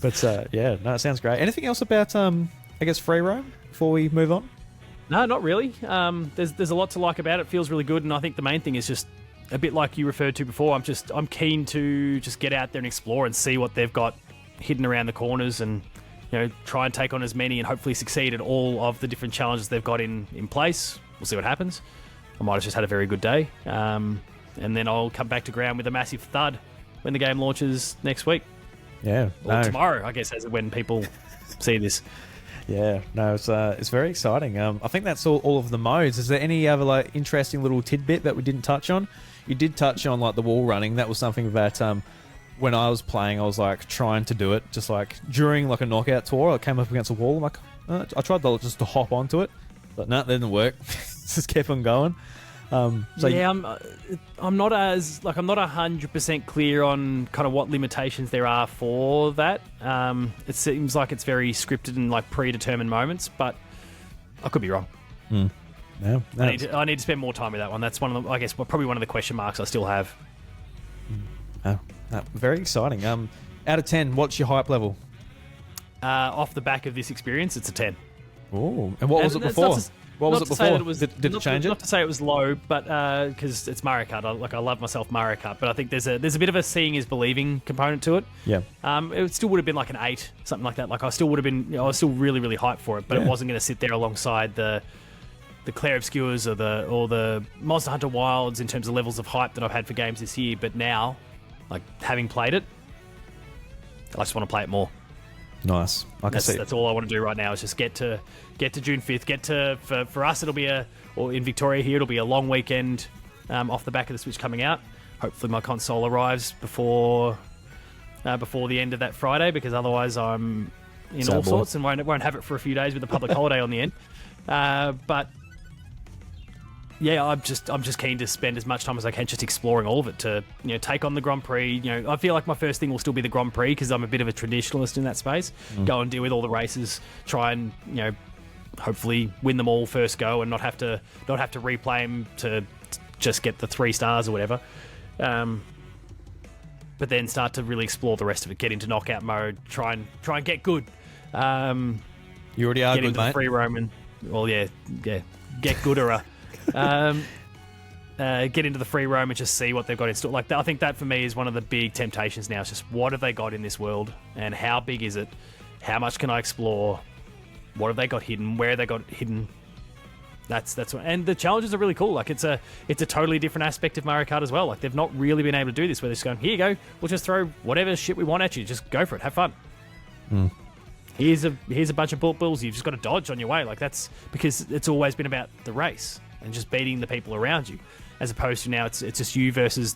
But yeah, no, it sounds great. Anything else about I guess free roam before we move on? No, not really. There's a lot to like about it. It feels really good, and I think the main thing is just a bit like you referred to before. I'm keen to just get out there and explore and see what they've got hidden around the corners, and try and take on as many and hopefully succeed at all of the different challenges they've got in place. We'll see what happens. I might have just had a very good day, and then I'll come back to ground with a massive thud when the game launches next week. Yeah, or tomorrow, I guess, as when people see this. Yeah, no, it's very exciting. I think that's all of the modes. Is there any other interesting little tidbit that we didn't touch on? You did touch on the wall running. That was something that when I was playing, I was trying to do it. Just during a knockout tour, I came up against a wall. I tried just to hop onto it, but no, that didn't work. Just kept on going. I'm not 100% clear on kind of what limitations there are for that. It seems like it's very scripted and predetermined moments, but I could be wrong. No, I need to spend more time with that one. That's one of the, I guess, probably one of the question marks I still have. Very exciting. Out of 10, what's your hype level? Off the back of this experience, it's a 10. Oh, and what was it before? What was it before? Did it change it? Not to say it was low, but because it's Mario Kart. I love myself Mario Kart, but I think there's a bit of a seeing is believing component to it. Yeah. It still would have been an 8, something like that. I still would have been. I was still really, really hyped for it, but it wasn't going to sit there alongside the Clair Obscures or the Monster Hunter Wilds in terms of levels of hype that I've had for games this year. But now, having played it, I just want to play it more. Nice. That's all I want to do right now is just get to June 5th. For us it'll be or in Victoria here it'll be a long weekend off the back of the Switch coming out. Hopefully my console arrives before the end of that Friday, because otherwise I'm in all sorts and won't have it for a few days with a public holiday on the end. But yeah, I'm just keen to spend as much time as I can just exploring all of it, to take on the Grand Prix. I feel like my first thing will still be the Grand Prix because I'm a bit of a traditionalist in that space. Go and deal with all the races, try and hopefully win them all first go, and not have to replay them to just get the 3 stars or whatever. But then start to really explore the rest of it. Get into knockout mode. Try and get good. You already are get good, into mate. The free roam and get gooder. Get into the free roam and just see what they've got in store. I think that for me is one of the big temptations now. It's just what have they got in this world, and how big is it? How much can I explore? What have they got hidden? Where have they got hidden? That's what, and the challenges are really cool. It's a totally different aspect of Mario Kart as well. They've not really been able to do this where they're just going, here you go, we'll just throw whatever shit we want at you. Just go for it, have fun. Here's a bunch of bullet bills you've just got to dodge on your way. That's because it's always been about the race and just beating the people around you, as opposed to now it's just you versus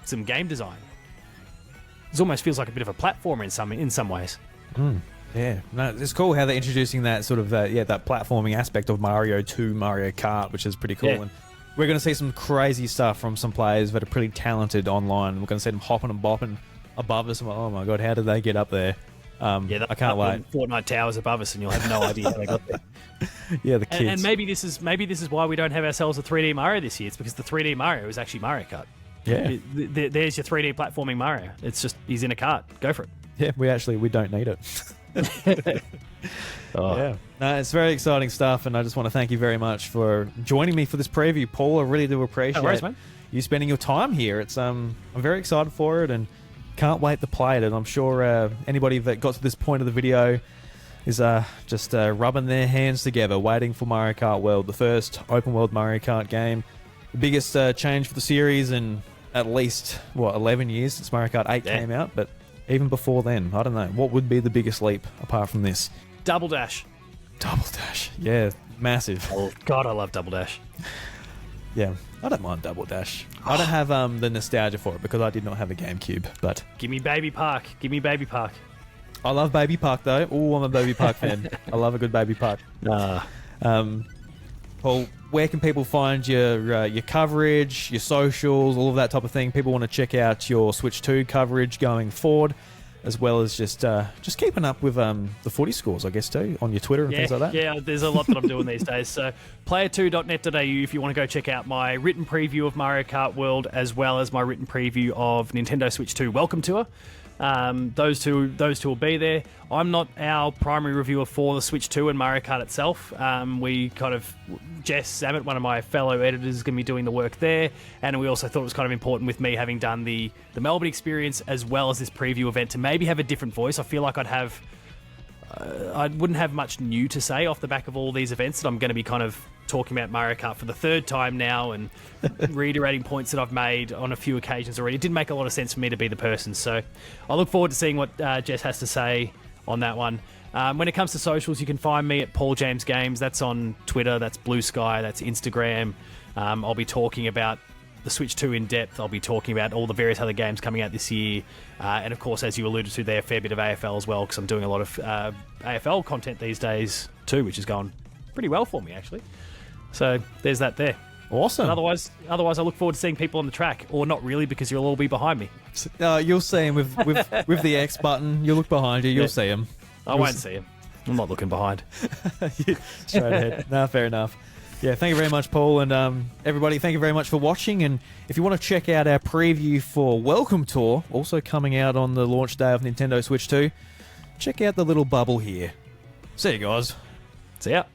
some game design. It almost feels like a bit of a platformer in some ways. Yeah, no, it's cool how they're introducing that sort of that platforming aspect of Mario to Mario Kart, which is pretty cool. Yeah. And we're going to see some crazy stuff from some players that are pretty talented online. We're going to see them hopping and bopping above us. I'm like, oh my god, how did they get up there? I can't wait. Fortnite towers above us, and you'll have no idea how they got there. Yeah, the kids. And maybe this is why we don't have ourselves a 3D Mario this year. It's because the 3D Mario is actually Mario Kart. Yeah. There's your 3D platforming Mario. It's just he's in a cart. Go for it. Yeah, we don't need it. Yeah, no, it's very exciting stuff, and I just want to thank you very much for joining me for this preview, Paul. I really do appreciate you spending your time here. It's I'm very excited for it, and can't wait to play it. And I'm sure anybody that got to this point of the video is just rubbing their hands together, waiting for Mario Kart World, the first open world Mario Kart game, the biggest change for the series in at least 11 years since Mario Kart 8 came out, but even before then, I don't know. What would be the biggest leap apart from this? Double Dash. Double Dash. Yeah, massive. Oh, God, I love Double Dash. Yeah, I don't mind Double Dash. I don't have the nostalgia for it because I did not have a GameCube, but Give me Baby Park. Give me Baby Park. I love Baby Park though. Oh, I'm a Baby Park fan. I love a good Baby Park. Paul, where can people find your coverage, your socials, all of that type of thing? People want to check out your Switch 2 coverage going forward, as well as just keeping up with the footy scores, I guess, too, on your Twitter and things like that. Yeah, there's a lot that I'm doing these days. So player2.net.au if you want to go check out my written preview of Mario Kart World, as well as my written preview of Nintendo Switch 2 Welcome Tour. Those two will be there. I'm not our primary reviewer for the Switch 2 and Mario Kart itself. Jess Zammit, one of my fellow editors, is going to be doing the work there. And we also thought it was kind of important with me having done the Melbourne experience as well as this preview event to maybe have a different voice. I feel like I wouldn't have much new to say off the back of all these events that I'm going to be kind of talking about Mario Kart for the third time now and reiterating points that I've made on a few occasions already. It didn't make a lot of sense for me to be the person. So I look forward to seeing what Jess has to say on that one. When it comes to socials, you can find me at Paul James Games. That's on Twitter, that's Blue Sky, that's Instagram. I'll be talking about the Switch 2 in depth. I'll be talking about all the various other games coming out this year. And of course, as you alluded to there, a fair bit of AFL as well, because I'm doing a lot of AFL content these days too, which is going pretty well for me, actually. So there's that there. Awesome. But otherwise, I look forward to seeing people on the track, or not really, because you'll all be behind me. You'll see him with the X button. You look behind you, you'll see him. I won't see him. I'm not looking behind. Straight ahead. No, fair enough. Yeah, thank you very much, Paul, and everybody, thank you very much for watching. And if you want to check out our preview for Welcome Tour, also coming out on the launch day of Nintendo Switch 2, check out the little bubble here. See you guys. See ya.